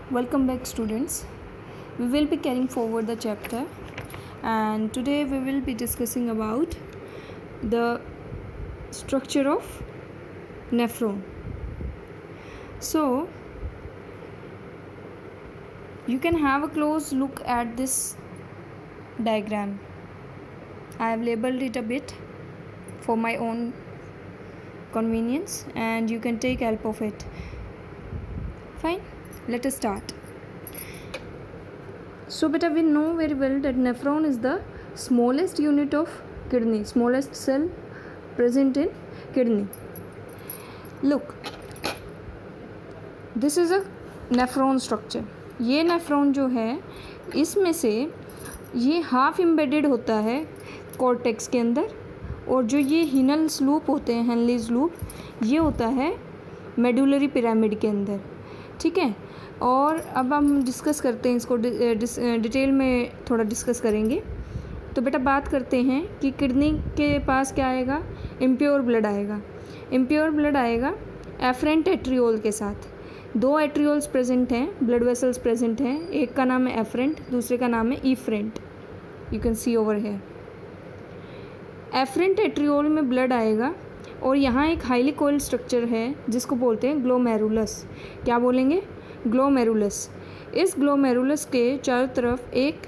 Welcome back, students. We will be carrying forward the chapter, and today we will be discussing about the structure of nephron. So, you can have a close look at this diagram. I have labeled it a bit for my own convenience, and you can take help of it. Fine, let us start. So beta, we know very well that nephron is the smallest unit of kidney, smallest cell present in kidney. Look, this is a nephron structure. ये nephron जो है इसमें से ये half embedded होता है cortex के अंदर, और जो ये हिनल्स लूप होते हैं, हेनलीज लूप, ये होता है मेडुलरी पिरामिड के अंदर. ठीक है, और अब हम डिस्कस करते हैं इसको, डिटेल में थोड़ा डिस्कस करेंगे. तो बेटा बात करते हैं कि किडनी के पास क्या आएगा, इम्प्योर ब्लड आएगा. इम्प्योर ब्लड आएगा एफरेंट एट्रियोल के साथ. दो एट्रियोल्स प्रेजेंट हैं, ब्लड वेसल्स प्रेजेंट हैं. एक का नाम है एफरेंट, दूसरे का नाम है efferent. You can see over here. Efferent arteriole में ब्लड आएगा और यहाँ एक हाईली कोइल्ड स्ट्रक्चर है जिसको बोलते हैं ग्लोमेरुलस. क्या बोलेंगे? ग्लोमेरुलस. इस ग्लोमेरुलस के चारों तरफ एक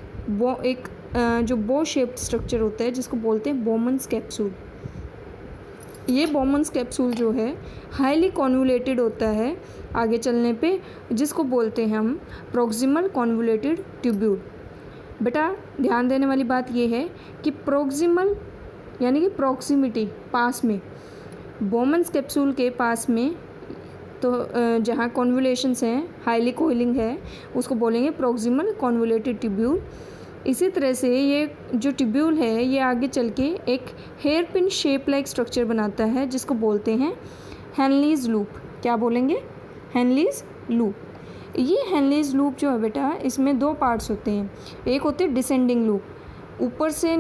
जो बो शेप्ड स्ट्रक्चर होता है जिसको बोलते हैं बोमन्स कैप्सूल. ये बोमन्स कैप्सूल जो है हाईली कॉन्वुलेटेड होता है आगे चलने पे, जिसको बोलते हैं हम प्रोक्सिमल कॉन्वुलेटेड ट्यूब्यूल. बेटा ध्यान देने वाली बात ये है कि प्रोक्सिमल यानी कि प्रॉक्सिमिटी, पास में, बोमन्स कैप्सूल के पास में, तो जहाँ कॉन्वुलेशंस हैं, हाईली कोइलिंग है, उसको बोलेंगे प्रोक्सिमल कॉन्वुलेटेड ट्यूब्यूल. इसी तरह से ये जो ट्यूब्यूल है ये आगे चल के एक hairpin shape like structure बनाता है जिसको बोलते हैं हेनलीज लूप. क्या बोलेंगे? Henle's loop. ये हेनलीज लूप जो है बेटा, इसमें दो पार्ट्स होते हैं. एक होते हैं डिसेंडिंग लूप, ऊपर से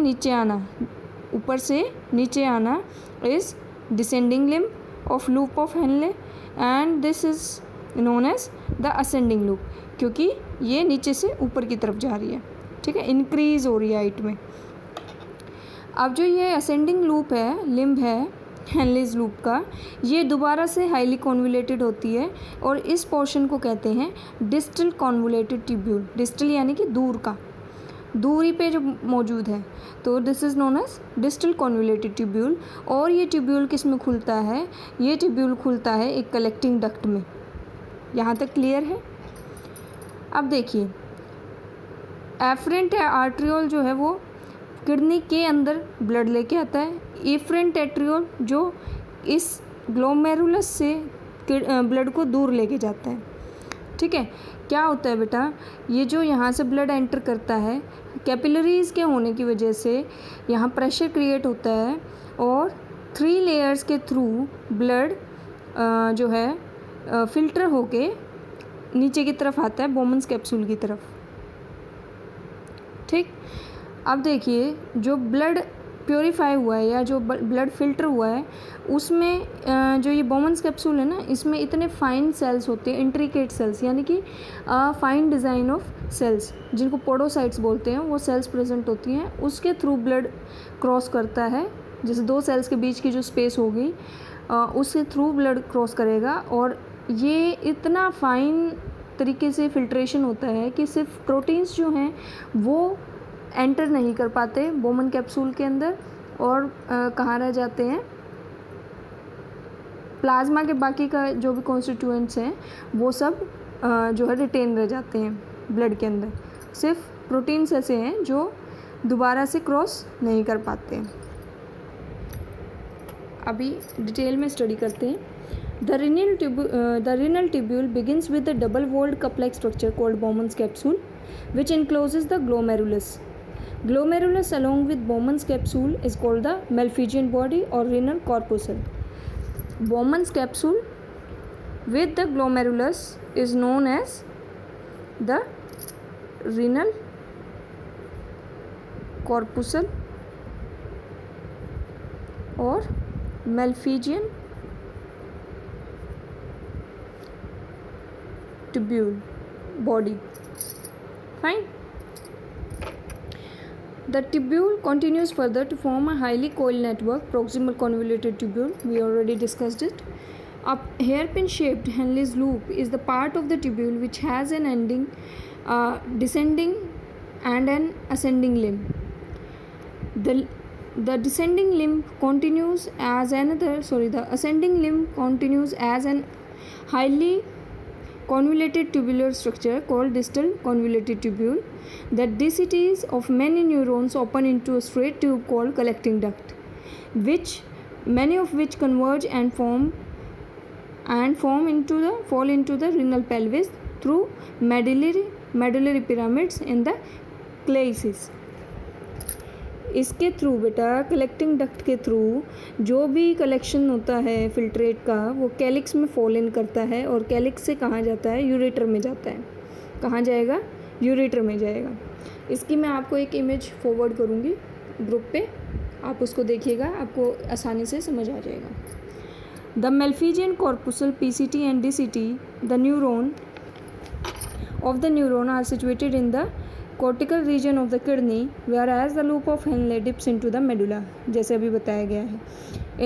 नीचे आना is descending limb of loop of Henle, and this is known as the ascending loop, क्योंकि ये नीचे से ऊपर की तरफ जा रही है. ठीक है, इंक्रीज हो रही है हाइट में. अब जो ये असेंडिंग लूप है, लिम्ब है हेनलीज लूप का, ये दोबारा से हाईली कॉन्वुलेटेड होती है और इस पोर्शन को कहते हैं डिस्टल कॉन्वुलेटेड ट्यूब्यूल. डिस्टल यानी कि दूर का, दूरी पे जो मौजूद है, तो this is known as distal convoluted tubule. और ये ट्यूब्यूल किस में खुलता है? ये ट्यूब्यूल खुलता है एक कलेक्टिंग डक्ट में. यहाँ तक क्लियर है? अब देखिए, एफरेंट आर्ट्रियोल जो है वो किडनी के अंदर ब्लड लेके आता है. इफ्रेंट एट्रियोल जो इस ग्लोमेरुलस से ब्लड को दूर लेके जाता है. ठीक है, क्या होता है बेटा, ये जो यहाँ से ब्लड एंटर करता है, कैपिलरीज़ के होने की वजह से यहाँ प्रेशर क्रिएट होता है और 3 लेयर्स के थ्रू ब्लड जो है फिल्टर होके नीचे की तरफ आता है, बोमन्स कैप्सूल की तरफ. ठीक, अब देखिए, जो ब्लड प्योरीफाई हुआ है या जो ब्लड फिल्टर हुआ है, उसमें जो ये बोमन्स कैप्सूल है ना, इसमें इतने फाइन सेल्स होते हैं, इंट्रिकेट सेल्स, यानी कि फाइन डिज़ाइन ऑफ सेल्स जिनको पोडोसाइट्स बोलते हैं, वो सेल्स प्रेजेंट होती हैं. उसके थ्रू ब्लड क्रॉस करता है, जैसे दो सेल्स के बीच की जो स्पेस होगी उसके थ्रू ब्लड क्रॉस करेगा. और ये इतना फाइन तरीके से फिल्ट्रेशन होता है कि सिर्फ प्रोटीन्स जो हैं वो एंटर नहीं कर पाते बोमन कैप्सूल के अंदर, और कहाँ रह जाते हैं, प्लाज्मा के बाकी का जो भी कॉन्स्टिट्यूएंट्स हैं वो सब जो है रिटेन रह जाते हैं ब्लड के अंदर. सिर्फ प्रोटीन्स ऐसे हैं जो दोबारा से क्रॉस नहीं कर पाते. अभी डिटेल में स्टडी करते हैं. The renal tubule begins with a double-walled cup-like structure called Bowman's capsule, which encloses the glomerulus. Glomerulus, along with Bowman's capsule, is called the Malpighian body or renal corpuscle. Bowman's capsule with the glomerulus is known as the renal corpuscle or Malpighian tubule. body. Fine. The tubule continues further to form a highly coiled network, proximal convoluted tubule. We already discussed it. A hairpin-shaped Henle's loop is the part of the tubule which has an ending descending and an ascending limb. The descending limb continues as the ascending limb continues as an highly convoluted tubular structure called distal convoluted tubule. The DCTs of many neurons open into a straight tube called collecting duct, many of which converge and fall into the renal pelvis through medullary pyramids in the calyces. इसके through बेटा collecting duct के through जो भी collection होता है filtrate का वो calyx में फॉल इन करता है और कैलिक्स से कहाँ जाता है, यूरेटर में जाता है. कहाँ जाएगा, यूरेटर में जाएगा. इसकी मैं आपको एक इमेज फॉरवर्ड करूँगी ग्रुप पे, आप उसको देखिएगा, आपको आसानी से समझ आ जाएगा. The Malpighian corpuscle PCT and DCT the neuron of the neuron are situated in the cortical region of the kidney, whereas the loop of Henle dips into the medulla, जैसे अभी बताया गया है.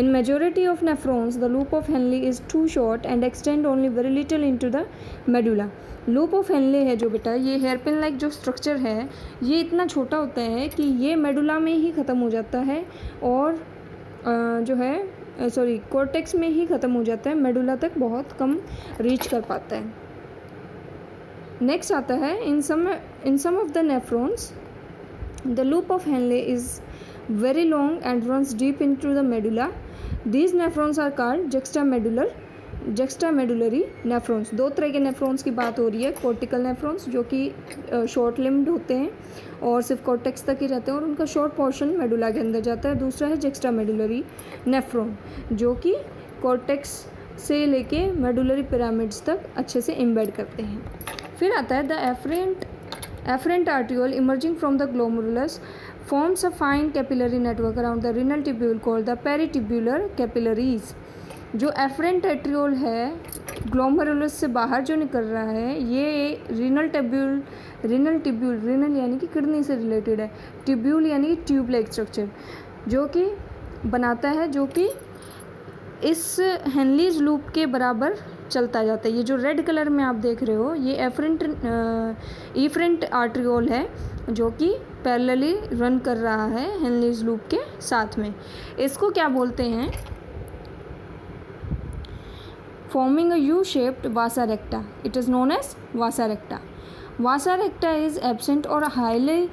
In majority of nephrons, the loop of Henle is too short and extend only very little into the medulla. Loop of Henle है जो बेटा, ये hairpin like जो स्ट्रक्चर है ये इतना छोटा होता है कि ये मेडुला में ही ख़त्म हो जाता है और कॉर्टेक्स में ही ख़त्म हो जाता है, मेडुला तक बहुत कम रीच कर पाता है. नेक्स्ट आता है in some of the nephrons the loop of Henle is very long and runs deep into the medulla. These nephrons are called juxtamedullary nephrons. दो तरह के नेफ्रॉन्स की बात हो रही है. कॉर्टिकल नेफ्रॉन्स जो कि शॉर्ट लिम्ड होते हैं और सिर्फ कॉर्टेक्स तक ही रहते हैं और उनका शॉर्ट पोर्शन मेडुला के अंदर जाता है. दूसरा है जुक्स्टामेडुलरी नेफ्रॉन जो कि कॉर्टेक्स से लेके मेडुलरी पिरामिड्स तक अच्छे से इम्बेड करते हैं. फिर आता है the efferent arteriole emerging from the glomerulus forms a fine capillary network around the renal tubule called the peritubular capillaries. जो एफरेंट आर्टियोल है ग्लोमेरुलस से बाहर जो निकल रहा है ये रीनल यानी कि किडनी से रिलेटेड है. ट्यूब्यूल यानी ट्यूब लाइक स्ट्रक्चर जो कि बनाता है, जो कि इस हेनलीज लूप के बराबर चलता जाता है. ये जो रेड कलर में आप देख रहे हो ये एफरेंट आर्ट्रियोल है जो कि पैरेलली रन कर रहा है हेनलीज लूप के साथ में. इसको क्या बोलते हैं, forming a U shaped vasa recta. It is known as vasa recta. Vasa recta is absent और highly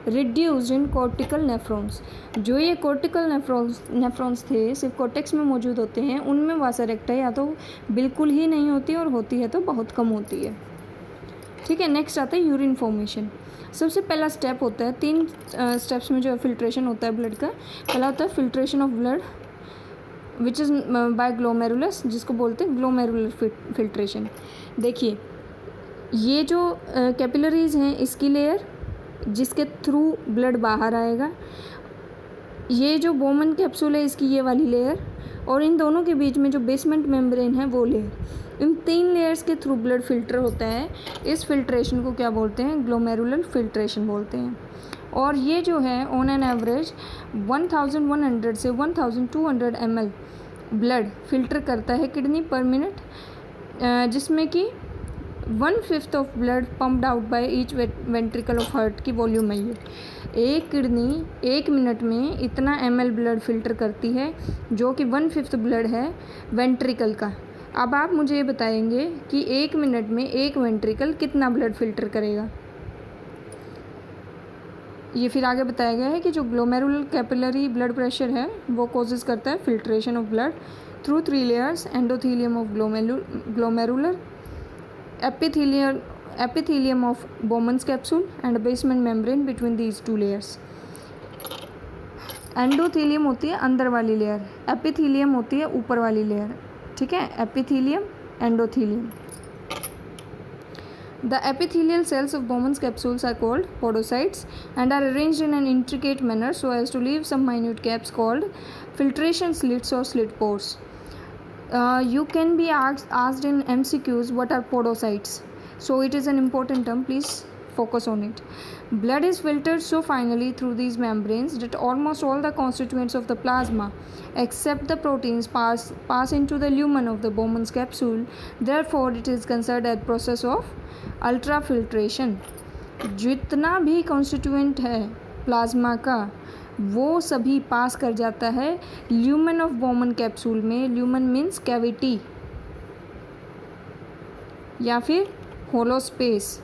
reduced in cortical nephrons. जो ये कॉर्टिकल नेफ्रॉन्स थे सिर्फ कॉर्टेक्स में मौजूद होते हैं, उनमें वासा रेक्टा या तो बिल्कुल ही नहीं होती और होती है तो बहुत कम होती है. ठीक है. नेक्स्ट आता है यूरिन फॉर्मेशन. सबसे पहला स्टेप होता है, 3 स्टेप्स में जो फिल्ट्रेशन होता है ब्लड का. पहला होता है filtration of blood which is by glomerulus, जिसको बोलते हैं ग्लोमेरुलर फिल्ट्रेशन. देखिए ये जो कैपिलरीज हैं इसकी लेयर जिसके थ्रू ब्लड बाहर आएगा, ये जो बोमन कैप्सूल है इसकी ये वाली लेयर, और इन दोनों के बीच में जो बेसमेंट मेम्ब्रेन है वो लेयर. इन 3 लेयर्स के थ्रू ब्लड फिल्टर होता है. इस फिल्ट्रेशन को क्या बोलते हैं, ग्लोमेरुलर फिल्ट्रेशन बोलते हैं. और ये जो है ऑन एन एवरेज 1100 से 1200 ml ब्लड फिल्टर करता है किडनी पर मिनट, जिसमें कि 1/5 of blood pumped out by each ventricle of heart की वॉल्यूम है ये. एक किडनी 1 मिनट में इतना ml ब्लड फिल्टर करती है जो कि 1/5 ब्लड है वेंट्रिकल का. अब आप मुझे ये बताएंगे कि 1 मिनट में एक वेंट्रिकल कितना ब्लड फिल्टर करेगा. ये फिर आगे बताया गया है कि जो ग्लोमेरुलर कैपिलरी ब्लड प्रेशर है वो कोजेस करता है filtration of blood through 3 layers, endothelium of glomerular, epithelium of Bowman's capsule and a basement membrane between these 2 layers. Endothelium होती है अंदर वाली लेयर, एपिथीलियम होती है ऊपर वाली लेयर. ठीक है, epithelium, endothelium. The epithelial cells of Bowman's capsules are called podocytes and are arranged in an intricate manner so as to leave some minute gaps called filtration slits or slit pores. You can be asked in MCQs what are podocytes. So it is an important term, please focus on it. Blood is filtered so finely through these membranes that almost all the constituents of the plasma except the proteins pass into the lumen of the Bowman's capsule. Therefore it is considered a process of ultrafiltration. जितना भी constituent है plasma का वो सभी पास कर जाता है lumen of Bowman capsule में. ल्यूमेन मीन्स कैविटी या फिर होलो स्पेस.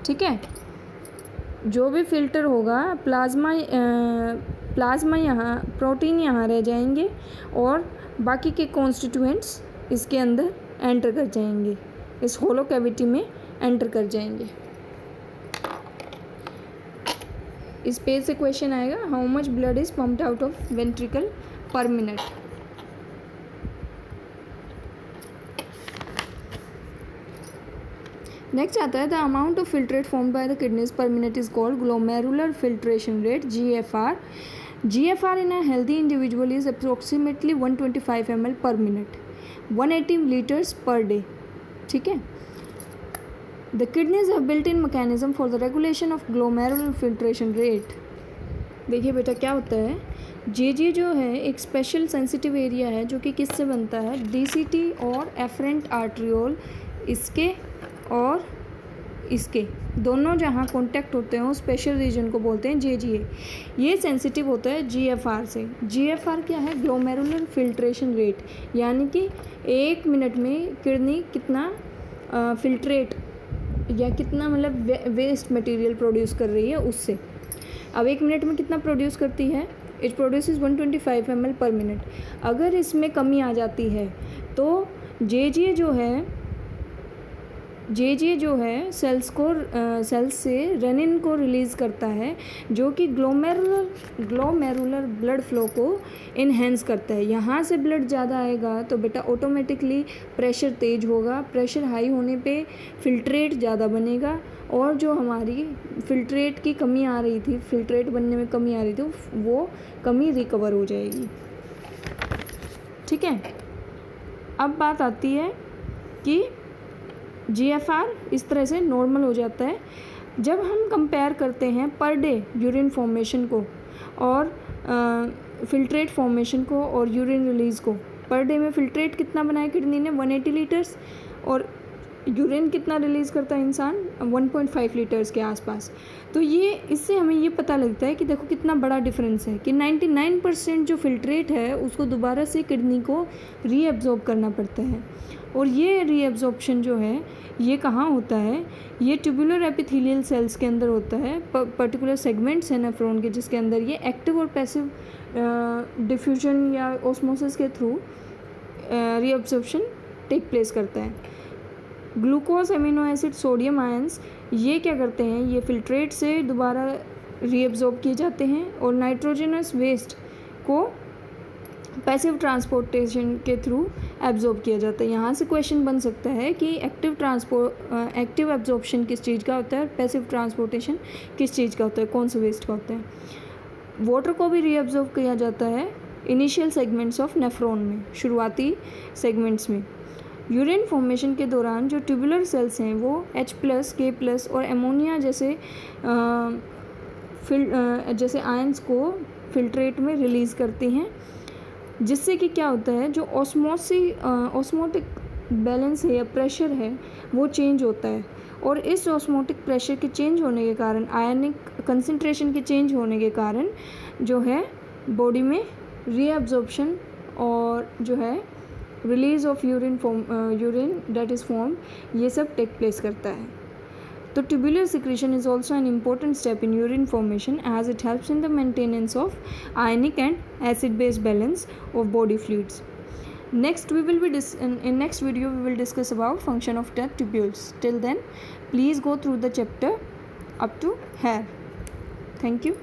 ठीक है. जो भी फिल्टर होगा प्लाज्मा यहाँ प्रोटीन यहाँ रह जाएंगे और बाकी के कॉन्स्टिट्यूएंट्स इसके अंदर एंटर कर जाएंगे, इस होलो कैविटी में एंटर कर जाएंगे. इस पेज से क्वेश्चन आएगा, how much blood is pumped out of ventricle पर मिनट. नेक्स्ट आता है the amount of filtrate formed by the kidneys पर minute is called glomerular filtration rate, GFR. GFR in a healthy individual is approximately 125 ml per minute, 180 liters per day. ठीक है. The kidneys have built-in mechanism for the regulation of glomerular filtration rate. देखिए बेटा क्या होता है, जे जो है एक स्पेशल सेंसिटिव एरिया है जो कि किससे बनता है, DCT और एफरेंट आर्ट्रियोल, इसके और इसके दोनों जहाँ कॉन्टैक्ट होते हैं स्पेशल रीजन को बोलते हैं JGA. ये सेंसिटिव होता है GFR से. GFR क्या है, ग्लोमेरुलर फिल्ट्रेशन रेट, यानी कि 1 मिनट में किडनी कितना फिल्ट्रेट या कितना मतलब वेस्ट मटेरियल प्रोड्यूस कर रही है उससे. अब 1 मिनट में कितना प्रोड्यूस करती है, इट प्रोड्यूसेस 125 ml पर मिनट. अगर इसमें कमी आ जाती है तो JGA जो है सेल्स से रेनिन को रिलीज़ करता है जो कि ग्लोमेरुलर ब्लड फ्लो को इन्हेंस करता है. यहाँ से ब्लड ज़्यादा आएगा तो बेटा ऑटोमेटिकली प्रेशर तेज़ होगा. प्रेशर हाई होने पे फिल्ट्रेट ज़्यादा बनेगा और जो हमारी फिल्ट्रेट की कमी आ रही थी, फिल्ट्रेट बनने में कमी आ रही थी, वो कमी रिकवर हो जाएगी. ठीक है. अब बात आती है कि GFR इस तरह से नॉर्मल हो जाता है. जब हम कंपेयर करते हैं पर डे यूरिन फॉर्मेशन को और फिल्ट्रेट फॉर्मेशन को और यूरिन रिलीज़ को, पर डे में फिल्ट्रेट कितना बनाया किडनी ने, 180 लीटर्स, और यूरिन कितना रिलीज़ करता है इंसान, 1.5 लीटर्स के आसपास. तो ये इससे हमें ये पता लगता है कि देखो कितना बड़ा डिफरेंस है कि 99% जो फिल्ट्रेट है उसको दोबारा से किडनी को रीएब्जॉर्ब करना पड़ता है. और ये रीएब्जॉर्प्शन जो है ये कहाँ होता है, ये ट्यूबुलर एपिथेलियल सेल्स के अंदर होता है. पर्टिकुलर सेगमेंट्स हैं नेफ्रॉन के जिसके अंदर ये एक्टिव और पैसिव डिफ्यूजन या ऑस्मोसिस के थ्रू रीएब्जॉर्प्शन टेक प्लेस करता है. Glucose, amino acid, sodium ions ये क्या करते हैं, ये फिल्ट्रेट से दोबारा रीएब्जॉर्ब किए जाते हैं और नाइट्रोजनस वेस्ट को पैसिव ट्रांसपोर्टेशन के थ्रू एब्जॉर्ब किया जाता है. यहाँ से क्वेश्चन बन सकता है कि एक्टिव एब्जॉर्प्शन किस चीज़ का होता है, पैसिव ट्रांसपोर्टेशन किस चीज़ का होता है, कौन से वेस्ट का होता है. वाटर को भी रीएब्जॉर्ब किया जाता है इनिशियल सेगमेंट्स ऑफ नेफ्रॉन में, शुरुआती सेगमेंट्स में. यूरिन फॉर्मेशन के दौरान जो ट्यूबुलर सेल्स हैं वो H+, K+ और एमोनिया जैसे आयंस को फिल्ट्रेट में रिलीज़ करती हैं, जिससे कि क्या होता है, जो ऑस्मोटिक बैलेंस है या प्रेशर है वो चेंज होता है. और इस ऑस्मोटिक प्रेशर के चेंज होने के कारण, आयनिक कंसंट्रेशन के चेंज होने के कारण जो है बॉडी में रीअब्जॉर्प्शन और जो है release of urine that is form, ये सब टेक प्लेस करता है. तो tubular secretion is also an important step in urine formation as it helps in the maintenance of ionic and acid base balance of body fluids. Next in next video we will discuss about function of the tubules. Till then please go through the chapter up to here. Thank you.